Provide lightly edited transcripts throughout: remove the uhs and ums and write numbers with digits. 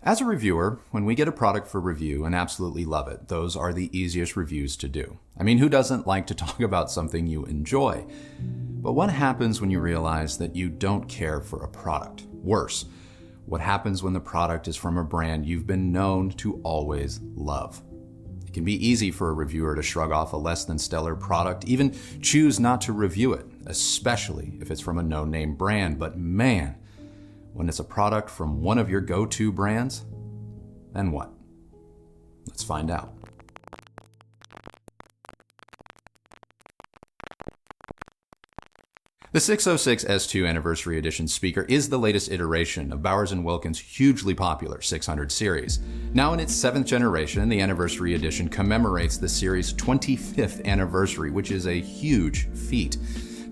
As a reviewer, when we get a product for review and absolutely love it, those are the easiest reviews to do. I mean, who doesn't like to talk about something you enjoy? But what happens when you realize that you don't care for a product? Worse, what happens when the product is from a brand you've been known to always love? It can be easy for a reviewer to shrug off a less than stellar product, even choose not to review it, especially if it's from a no-name brand. But man, when it's a product from one of your go-to brands, then what? Let's find out. The 606 S2 Anniversary Edition speaker is the latest iteration of Bowers Wilkins' hugely popular 600 series. Now in its 7th generation, the Anniversary Edition commemorates the series' 25th anniversary, which is a huge feat.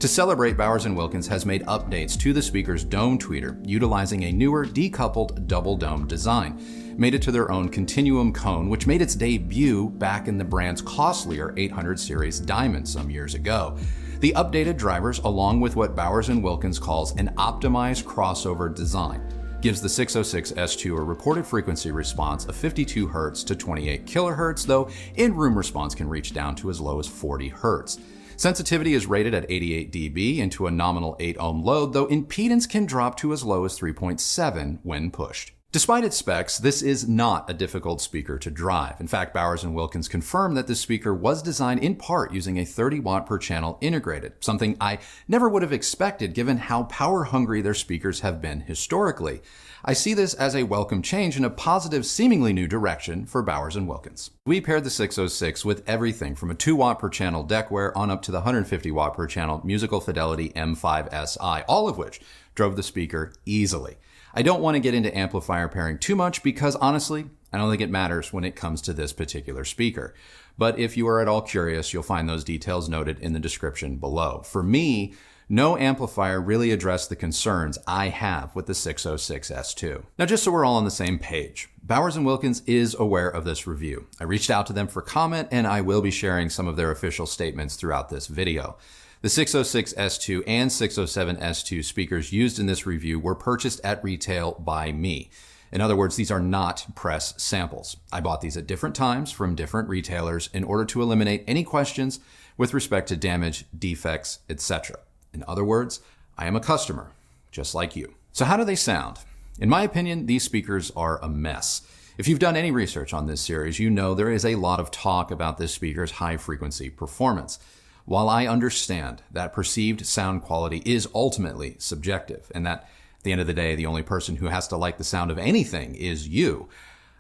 To celebrate, Bowers Wilkins has made updates to the speaker's dome tweeter, utilizing a newer decoupled double dome design. Made it to their own continuum cone, which made its debut back in the brand's costlier 800 series Diamond some years ago. The updated drivers, along with what Bowers Wilkins calls an optimized crossover design, gives the 606 S2 a reported frequency response of 52 Hz to 28 kHz, though in-room response can reach down to as low as 40 Hz. Sensitivity is rated at 88 dB into a nominal 8 ohm load, though impedance can drop to as low as 3.7 when pushed. Despite its specs, this is not a difficult speaker to drive. In fact, Bowers Wilkins confirmed that this speaker was designed in part using a 30 watt per channel integrated, something I never would have expected given how power hungry their speakers have been historically. I see this as a welcome change in a positive, seemingly new direction for Bowers Wilkins. We paired the 606 with everything from a 2 watt per channel Deckware on up to the 150 watt per channel Musical Fidelity M5SI, all of which drove the speaker easily. I don't want to get into amplifier pairing too much because honestly, I don't think it matters when it comes to this particular speaker. But if you are at all curious, you'll find those details noted in the description below. For me, no amplifier really addressed the concerns I have with the 606 S2. Now, just so we're all on the same page, Bowers Wilkins is aware of this review. I reached out to them for comment, and I will be sharing some of their official statements throughout this video. The 606 S2 and 607 S2 speakers used in this review were purchased at retail by me. In other words, these are not press samples. I bought these at different times from different retailers in order to eliminate any questions with respect to damage, defects, etc. In other words, I am a customer, just like you. So how do they sound? In my opinion, these speakers are a mess. If you've done any research on this series, you know there is a lot of talk about this speaker's high frequency performance. While I understand that perceived sound quality is ultimately subjective, and that at the end of the day, the only person who has to like the sound of anything is you,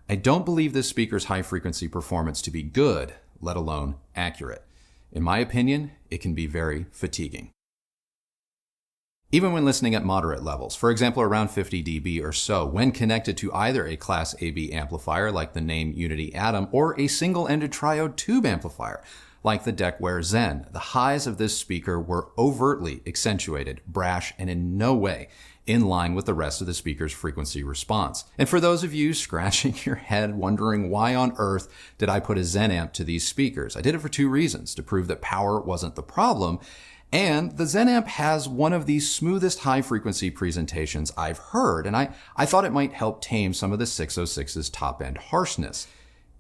I don't believe this speaker's high frequency performance to be good, let alone accurate. In my opinion, it can be very fatiguing. Even when listening at moderate levels, for example around 50 dB or so, when connected to either a Class AB amplifier like the name Unity Atom or a single-ended triode tube amplifier like the Deckware Zen, the highs of this speaker were overtly accentuated, brash, and in no way in line with the rest of the speaker's frequency response. And for those of you scratching your head wondering why on earth did I put a Zen amp to these speakers, I did it for two reasons: to prove that power wasn't the problem, and the Zen amp has one of the smoothest high frequency presentations I've heard, and I thought it might help tame some of the 606's top end harshness.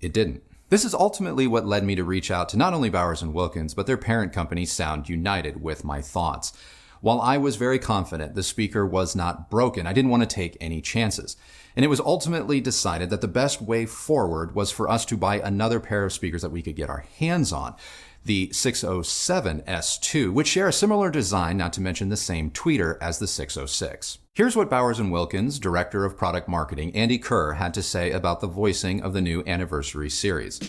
It didn't. This is ultimately what led me to reach out to not only Bowers Wilkins, but their parent company Sound United with my thoughts. While I was very confident the speaker was not broken, I didn't want to take any chances. And it was ultimately decided that the best way forward was for us to buy another pair of speakers that we could get our hands on. The 607 S2, which share a similar design, not to mention the same tweeter as the 606. Here's what Bowers Wilkins, Director of Product Marketing, Andy Kerr, had to say about the voicing of the new Anniversary series.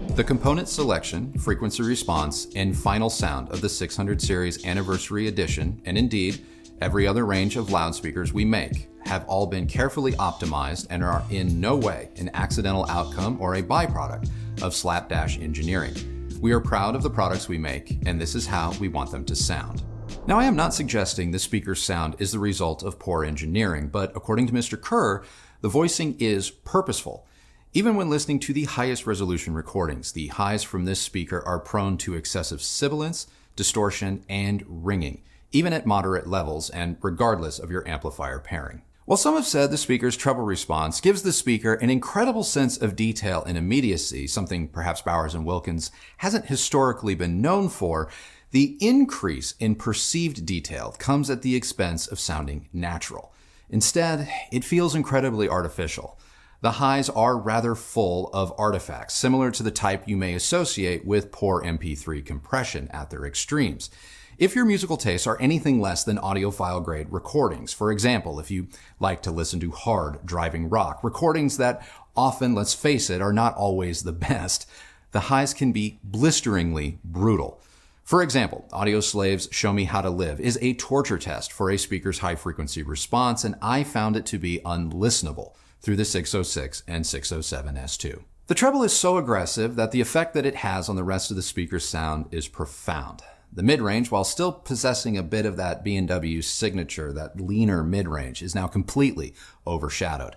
The component selection, frequency response, and final sound of the 600 series Anniversary Edition, and indeed every other range of loudspeakers we make, have all been carefully optimized and are in no way an accidental outcome or a byproduct of slapdash engineering. We are proud of the products we make, and this is how we want them to sound. Now, I am not suggesting the speaker's sound is the result of poor engineering, but according to Mr. Kerr, the voicing is purposeful. Even when listening to the highest resolution recordings, the highs from this speaker are prone to excessive sibilance, distortion, and ringing, even at moderate levels and regardless of your amplifier pairing. Well, some have said the speaker's treble response gives the speaker an incredible sense of detail and immediacy, something perhaps Bowers and Wilkins hasn't historically been known for. The increase in perceived detail comes at the expense of sounding natural. Instead, it feels incredibly artificial. The highs are rather full of artifacts, similar to the type you may associate with poor MP3 compression at their extremes. If your musical tastes are anything less than audiophile-grade recordings, for example, if you like to listen to hard, driving rock, recordings that often, let's face it, are not always the best, the highs can be blisteringly brutal. For example, Audioslave's Show Me How to Live is a torture test for a speaker's high-frequency response, and I found it to be unlistenable through the 606 and 607 S2. The treble is so aggressive that the effect that it has on the rest of the speaker's sound is profound. The mid-range, while still possessing a bit of that B&W signature, that leaner mid-range, is now completely overshadowed.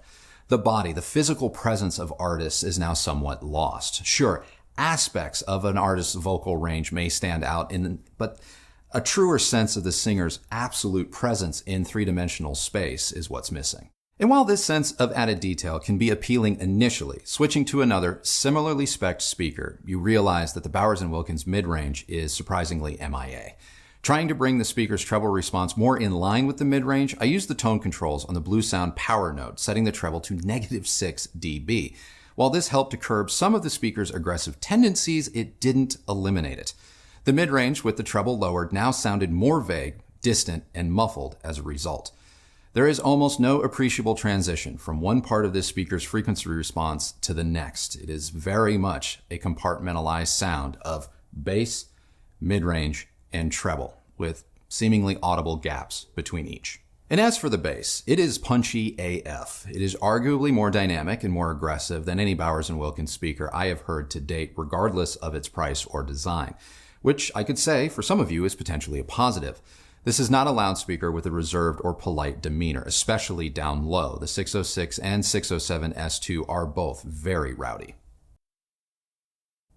The body, the physical presence of artists is now somewhat lost. Sure, aspects of an artist's vocal range may stand out, but a truer sense of the singer's absolute presence in three-dimensional space is what's missing. And while this sense of added detail can be appealing initially, switching to another similarly spec'd speaker, you realize that the Bowers & Wilkins mid-range is surprisingly MIA. Trying to bring the speaker's treble response more in line with the mid-range, I used the tone controls on the Blue Sound power node, setting the treble to -6 dB. While this helped to curb some of the speaker's aggressive tendencies, it didn't eliminate it. The mid-range with the treble lowered now sounded more vague, distant, and muffled as a result. There is almost no appreciable transition from one part of this speaker's frequency response to the next. It is very much a compartmentalized sound of bass, mid-range, and treble, with seemingly audible gaps between each. And as for the bass, it is punchy AF. It is arguably more dynamic and more aggressive than any Bowers & Wilkins speaker I have heard to date, regardless of its price or design, which I could say, for some of you, is potentially a positive. This is not a loudspeaker with a reserved or polite demeanor, especially down low. The 606 and 607 S2 are both very rowdy.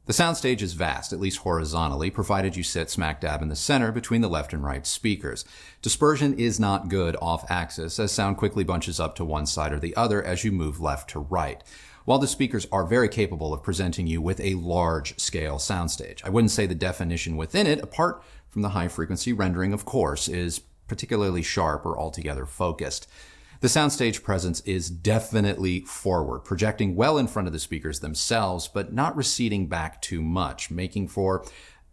The soundstage is vast, at least horizontally, provided you sit smack dab in the center between the left and right speakers. Dispersion is not good off-axis, as sound quickly bunches up to one side or the other as you move left to right. While the speakers are very capable of presenting you with a large-scale soundstage, I wouldn't say the definition within it, apart from the high-frequency rendering, of course, is particularly sharp or altogether focused. The soundstage presence is definitely forward, projecting well in front of the speakers themselves, but not receding back too much, making for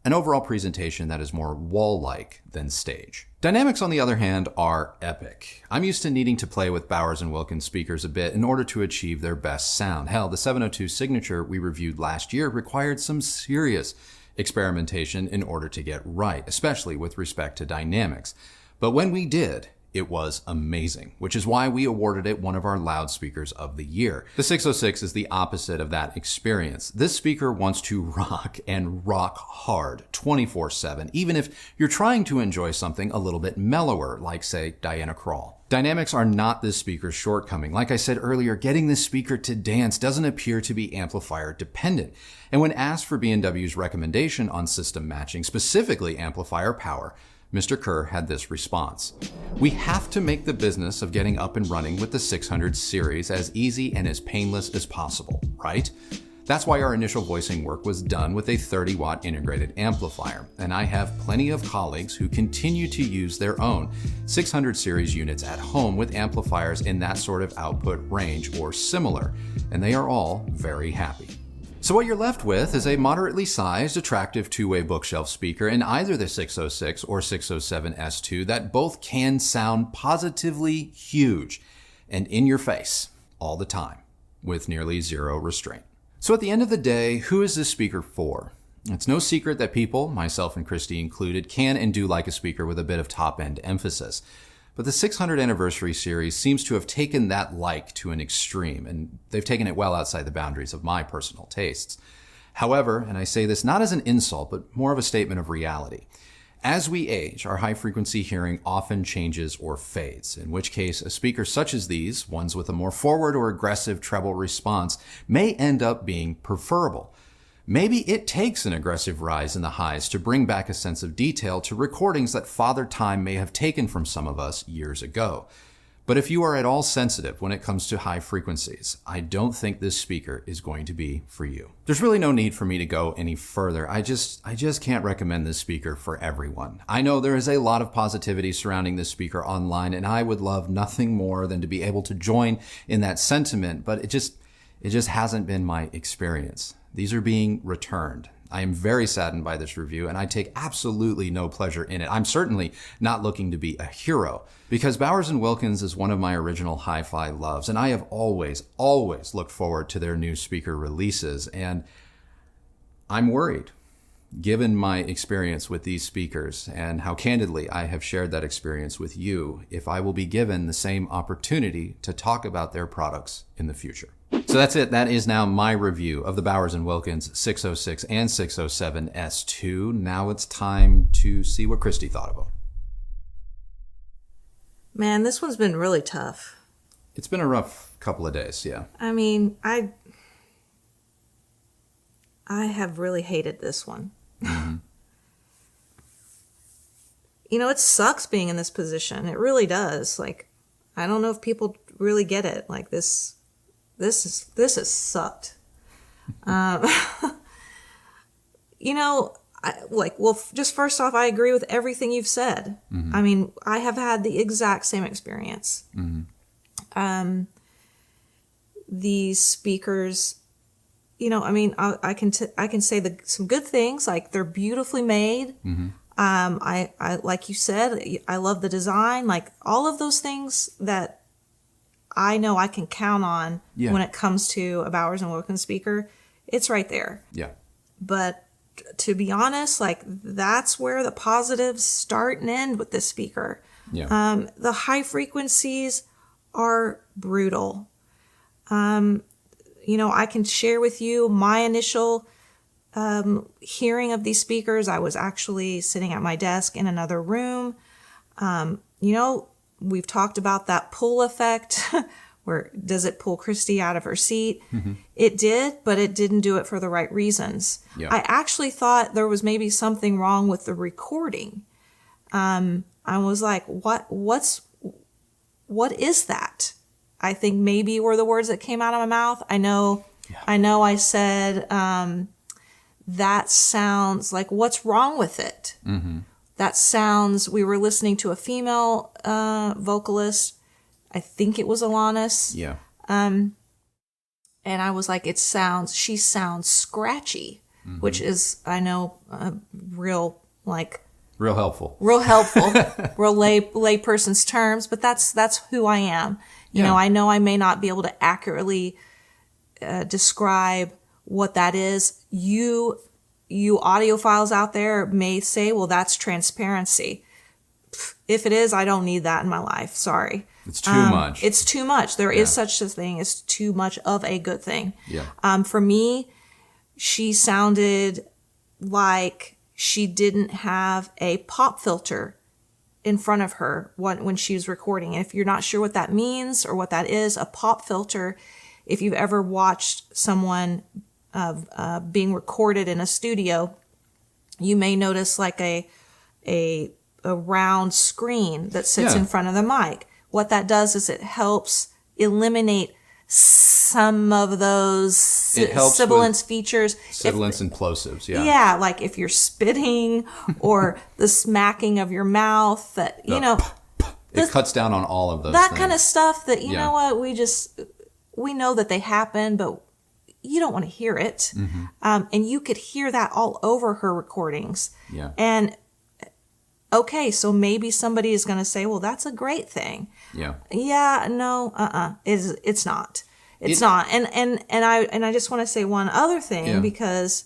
an overall presentation that is more wall-like than stage. Dynamics, on the other hand, are epic. I'm used to needing to play with Bowers & Wilkins speakers a bit in order to achieve their best sound. Hell, the 702 signature we reviewed last year required some serious experimentation in order to get right, especially with respect to dynamics. But when we did, it was amazing, which is why we awarded it one of our loudspeakers of the year. The 606 is the opposite of that experience. This speaker wants to rock and rock hard 24/7, even if you're trying to enjoy something a little bit mellower, like, say, Diana Krall. Dynamics are not this speaker's shortcoming. Like I said earlier, getting this speaker to dance doesn't appear to be amplifier dependent. And when asked for B&W's recommendation on system matching, specifically amplifier power, Mr. Kerr had this response: "We have to make the business of getting up and running with the 600 series as easy and as painless as possible, right? That's why our initial voicing work was done with a 30-watt integrated amplifier, and I have plenty of colleagues who continue to use their own 600 series units at home with amplifiers in that sort of output range or similar, and they are all very happy." So what you're left with is a moderately sized, attractive two-way bookshelf speaker in either the 606 or 607 S2 that both can sound positively huge and in your face all the time with nearly zero restraint. So at the end of the day, who is this speaker for? It's no secret that people, myself and Christy included, can and do like a speaker with a bit of top-end emphasis. But the 600 anniversary series seems to have taken that like to an extreme, and they've taken it well outside the boundaries of my personal tastes. However, and I say this not as an insult, but more of a statement of reality, as we age, our high-frequency hearing often changes or fades, in which case a speaker such as these, ones with a more forward or aggressive treble response, may end up being preferable. Maybe it takes an aggressive rise in the highs to bring back a sense of detail to recordings that Father Time may have taken from some of us years ago. But if you are at all sensitive when it comes to high frequencies, I don't think this speaker is going to be for you. There's really no need for me to go any further. I just can't recommend this speaker for everyone. I know there is a lot of positivity surrounding this speaker online, and I would love nothing more than to be able to join in that sentiment, but it just hasn't been my experience. These are being returned. I am very saddened by this review, and I take absolutely no pleasure in it. I'm certainly not looking to be a hero, because Bowers Wilkins is one of my original hi-fi loves, and I have always looked forward to their new speaker releases, and I'm worried, given my experience with these speakers and how candidly I have shared that experience with you, if I will be given the same opportunity to talk about their products in the future. So that's it. That is now my review of the Bowers Wilkins 606 and 607 S2. Now it's time to see what Christy thought of them. Man, this one's been really tough. It's been a rough couple of days, yeah. I mean, I have really hated this one. Mm-hmm. You know, it sucks being in this position. It really does. Like, I don't know if people really get it. Like, this has sucked. You know, just first off, I agree with everything you've said. Mm-hmm. I mean, I have had the exact same experience. Mm-hmm. These speakers, you know, I mean, I can say some good things, like they're beautifully made. Mm-hmm. I like you said, I love the design, like all of those things that I know I can count on when it comes to a Bowers Wilkins speaker. It's right there. Yeah. But to be honest, like that's where the positives start and end with this speaker. Yeah. The high frequencies are brutal. You know, I can share with you my initial hearing of these speakers. I was actually sitting at my desk in another room. You know, we've talked about that pull effect. Where does it pull Christy out of her seat? Mm-hmm. It did, but it didn't do it for the right reasons. Yeah. I actually thought there was maybe something wrong with the recording. I was like, what is that? I think maybe were the words that came out of my mouth. I know I said, that sounds like, what's wrong with it? Mm-hmm. That sounds, we were listening to a female vocalist. I think it was Alanis. Yeah. And I was like, she sounds scratchy, mm-hmm. which is, I know, real helpful, real lay person's terms, but that's who I am. You know I may not be able to accurately describe what that is. You audiophiles out there may say, well, that's transparency. If it is, I don't need that in my life. Sorry. It's too much. It's too much. There is such a thing as too much of a good thing. Yeah. For me, she sounded like she didn't have a pop filter in front of her when she was recording. And if you're not sure what that means or what that is, a pop filter, if you've ever watched someone being recorded in a studio, you may notice like a round screen that sits in front of the mic. What that does is it helps eliminate some of those sibilance features. Sibilance and plosives, Yeah, like if you're spitting or the smacking of your mouth, that, it cuts down on all of those things. Kind of stuff that, you know what, we know that they happen, but you don't want to hear it. Mm-hmm. And you could hear that all over her recordings. Yeah. And okay, so maybe somebody is going to say, well, that's a great thing. Yeah. Yeah, no, it's not. It's not. And I just want to say one other thing because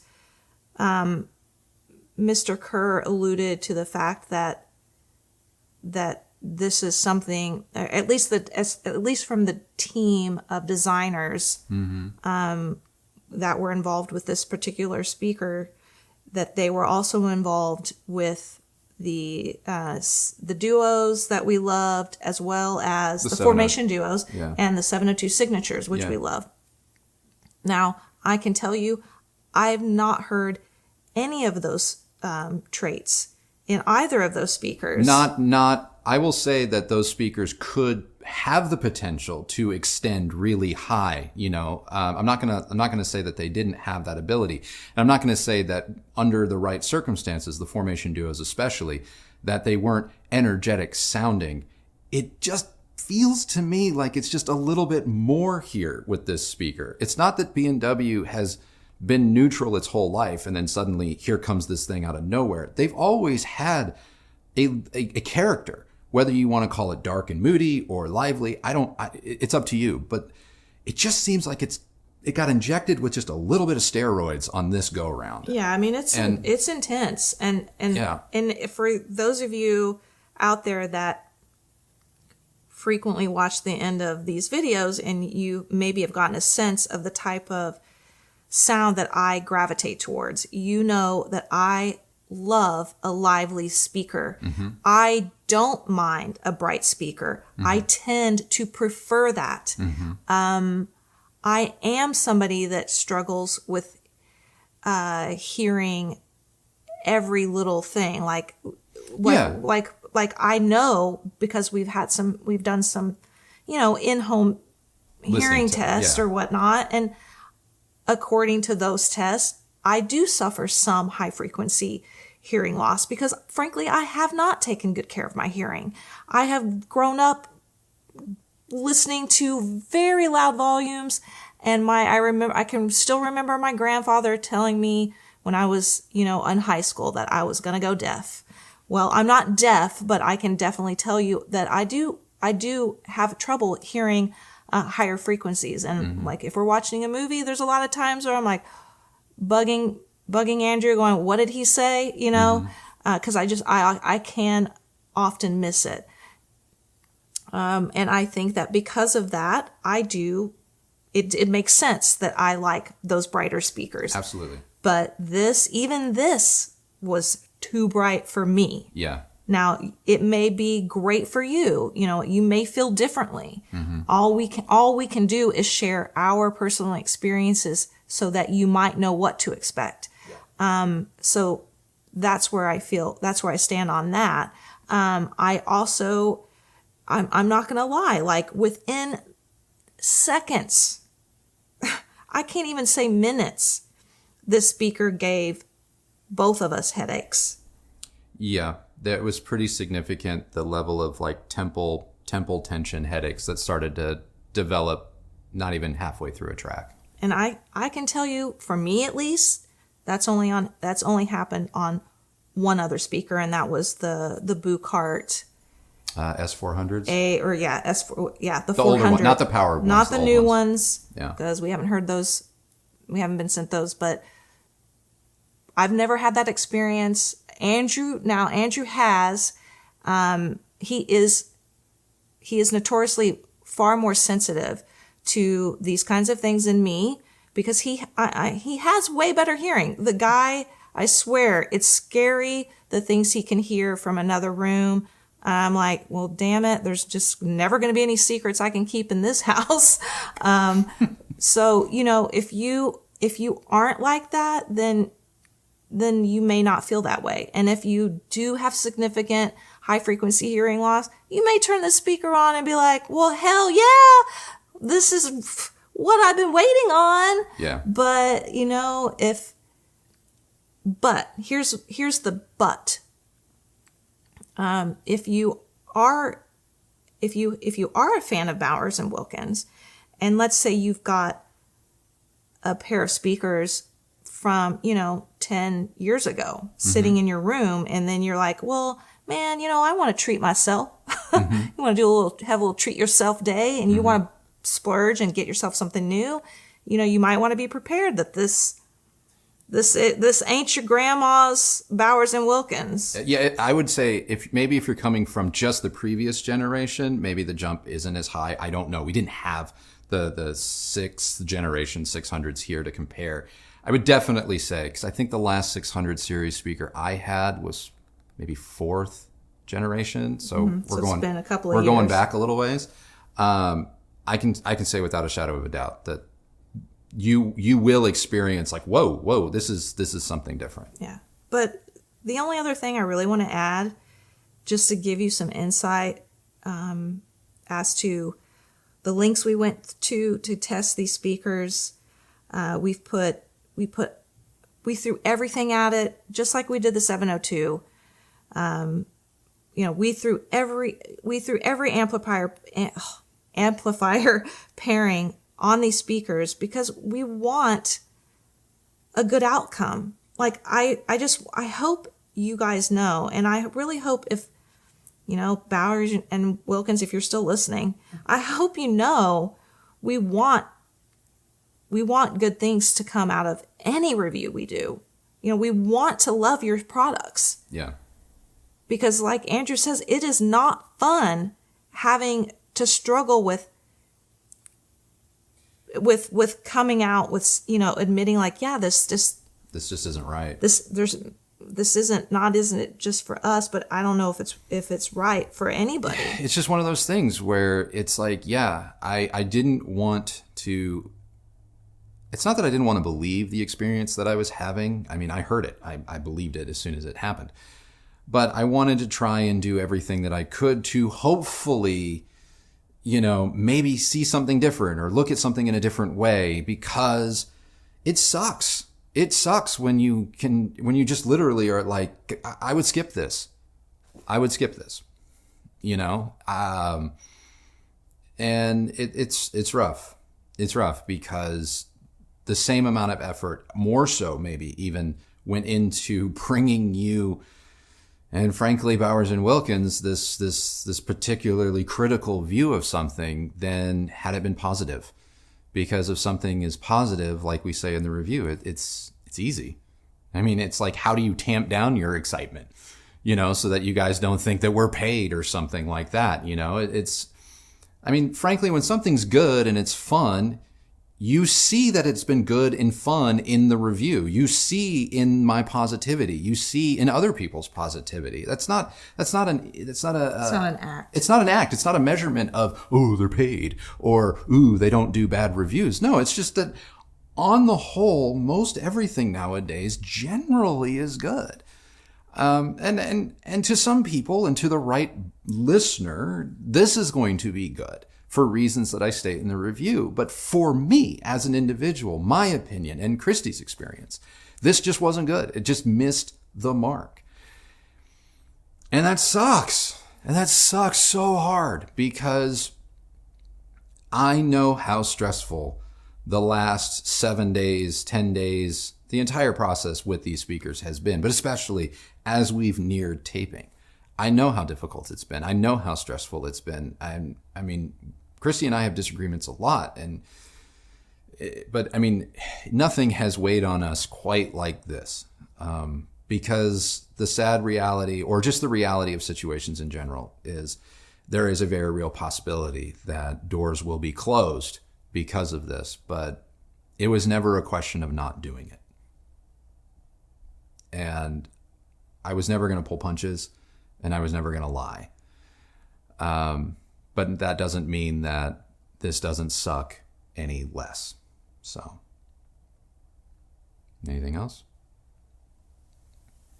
Mr. Kerr alluded to the fact that this is something, at least from the team of designers that were involved with this particular speaker, that they were also involved with the duos that we loved, as well as the formation duos and the 702 signatures, which we love. Now, I can tell you, I have not heard any of those traits in either of those speakers. I will say that those speakers could have the potential to extend really high. I'm not gonna say that they didn't have that ability, and I'm not gonna say that under the right circumstances, the formation duos especially, that they weren't energetic sounding. It just feels to me like it's just a little bit more here with this speaker. It's not that B&W has been neutral its whole life and then suddenly here comes this thing out of nowhere. They've always had a character. Whether you want to call it dark and moody or lively, it's up to you. But it just seems like it got injected with just a little bit of steroids on this go around. Yeah, I mean it's intense, and for those of you out there that frequently watch the end of these videos, and you maybe have gotten a sense of the type of sound that I gravitate towards, you know that I love a lively speaker. Mm-hmm. I don't mind a bright speaker. Mm-hmm. I tend to prefer that. Mm-hmm. I am somebody that struggles with hearing every little thing. Like I know because we've done some, in-home hearing tests or whatnot, and according to those tests, I do suffer some high frequency hearing loss because, frankly, I have not taken good care of my hearing. I have grown up listening to very loud volumes, and I can still remember my grandfather telling me when I was, in high school that I was going to go deaf. Well, I'm not deaf, but I can definitely tell you that I do have trouble hearing higher frequencies. And like if we're watching a movie, there's a lot of times where I'm like bugging Andrew, going, "What did he say?" Because I can often miss it. And I think that because of that, it makes sense that I like those brighter speakers. Absolutely. But this was too bright for me. Yeah. Now, it may be great for you. You may feel differently. Mm-hmm. All we can do is share our personal experiences so that you might know what to expect. Yeah. So that's where I stand on that. I'm not going to lie, like within seconds, I can't even say minutes, this speaker gave both of us headaches. Yeah, that was pretty significant, the level of like temple tension headaches that started to develop not even halfway through a track. And I can tell you, for me at least, that's only happened on one other speaker, and that was the Buchart S400s. The 400, older one, not the power ones, not the new ones. Yeah, because we haven't heard those, we haven't been sent those, but I've never had that experience. Andrew has. He is notoriously far more sensitive to these kinds of things than me because he has way better hearing. The guy, I swear, it's scary the things he can hear from another room. I'm like, well, damn it, there's just never going to be any secrets I can keep in this house. So, if you aren't like that, then you may not feel that way. And if you do have significant high frequency hearing loss, you may turn the speaker on and be like, well, hell yeah, this is what I've been waiting on. Yeah. But, here's the but. If you are a fan of Bowers and Wilkins, and let's say you've got a pair of speakers from, 10 years ago sitting in your room, and then you're like, well, man, I want to treat myself. You want to have a little treat yourself day, and you want to splurge and get yourself something new. You might want to be prepared that this ain't your grandma's Bowers and Wilkins. Yeah, I would say if you're coming from just the previous generation, maybe the jump isn't as high. I don't know. We didn't have the sixth generation 600s here to compare. I would definitely say, because I think the last 600 series speaker I had was maybe fourth generation. So it's been a couple of years. We're going back a little ways. I can say without a shadow of a doubt that you will experience like, whoa, this is something different. Yeah. But the only other thing I really want to add, just to give you some insight, as to the links we went to test these speakers. We threw everything at it, just like we did the 702. We threw every amplifier pairing on these speakers because we want a good outcome. Like I hope you guys know, and I really hope if, Bowers and Wilkins, if you're still listening, I hope you know we want good things to come out of any review we do. We want to love your products. Yeah. Because like Andrew says, it is not fun having to struggle with coming out with, admitting like, yeah, this just isn't right. This isn't it just for us, but I don't know if it's right for anybody. It's just one of those things where it's like, yeah, I didn't want to. It's not that I didn't want to believe the experience that I was having. I mean, I heard it. I believed it as soon as it happened. But I wanted to try and do everything that I could to hopefully, maybe see something different or look at something in a different way, because it sucks. It sucks when you just literally are like, I would skip this. And it's rough. It's rough because the same amount of effort, more so maybe even, went into bringing you, and frankly, Bowers and Wilkins, this particularly critical view of something than had it been positive. Because if something is positive, like we say in the review, it's easy. I mean, it's like, how do you tamp down your excitement, so that you guys don't think that we're paid or something like that, frankly, when something's good and it's fun, you see that it's been good and fun in the review. You see in my positivity. You see in other people's positivity. It's not an act. It's not an act. It's not a measurement of, oh, they're paid, or, ooh, they don't do bad reviews. No, it's just that on the whole, most everything nowadays generally is good. And to some people and to the right listener, this is going to be good for reasons that I state in the review. But for me as an individual, my opinion and Christy's experience, this just wasn't good. It just missed the mark. And that sucks. And that sucks so hard, because I know how stressful the last 7 days, 10 days, the entire process with these speakers has been, but especially as we've neared taping. I know how difficult it's been. I know how stressful it's been. Christy and I have disagreements a lot, but nothing has weighed on us quite like this, because the sad reality, or just the reality of situations in general, is there is a very real possibility that doors will be closed because of this, but it was never a question of not doing it. And I was never going to pull punches, and I was never going to lie. But that doesn't mean that this doesn't suck any less. So, anything else?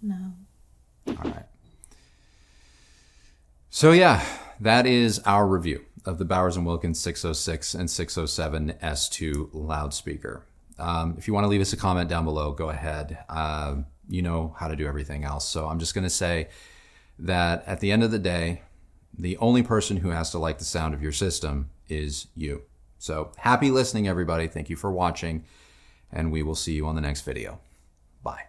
No. All right. So yeah, that is our review of the Bowers & Wilkins 606 and 607 S2 loudspeaker. If you want to leave us a comment down below, go ahead. You know how to do everything else. So I'm just going to say that at the end of the day, the only person who has to like the sound of your system is you. So happy listening, everybody. Thank you for watching, and we will see you on the next video. Bye.